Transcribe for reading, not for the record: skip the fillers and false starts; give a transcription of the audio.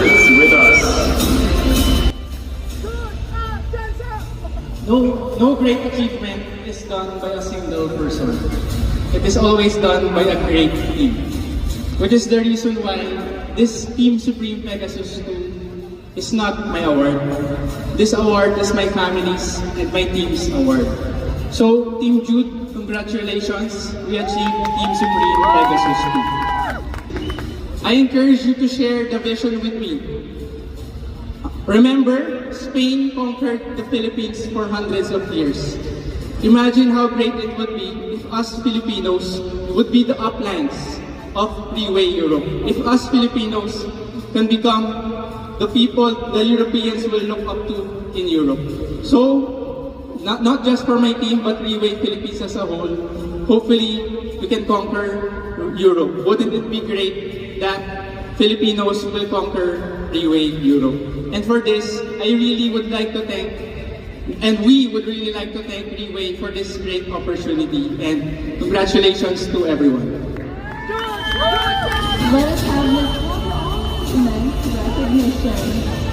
words with us. No great achievement is done by a single person. It is always done by a great team. Which is the reason why this Team Supreme Pegasus 2 is not my award. This award is my family's and my team's award. So, Team Jude, congratulations. We achieved Team Supreme Pegasus 2. I encourage you to share the vision with me. Remember, Spain conquered the Philippines for hundreds of years. Imagine how great it would be if us Filipinos would be the uplines of Freeway Europe. If us Filipinos can become the people the Europeans will look up to in Europe. So, not just for my team, but Freeway Philippines as a whole, hopefully we can conquer Europe. Wouldn't it be great that Filipinos will conquer Freeway Europe? And for this, I really would like to thank, and we would really like to thank Freeway for this great opportunity. And congratulations to everyone. Let us have this immense recognition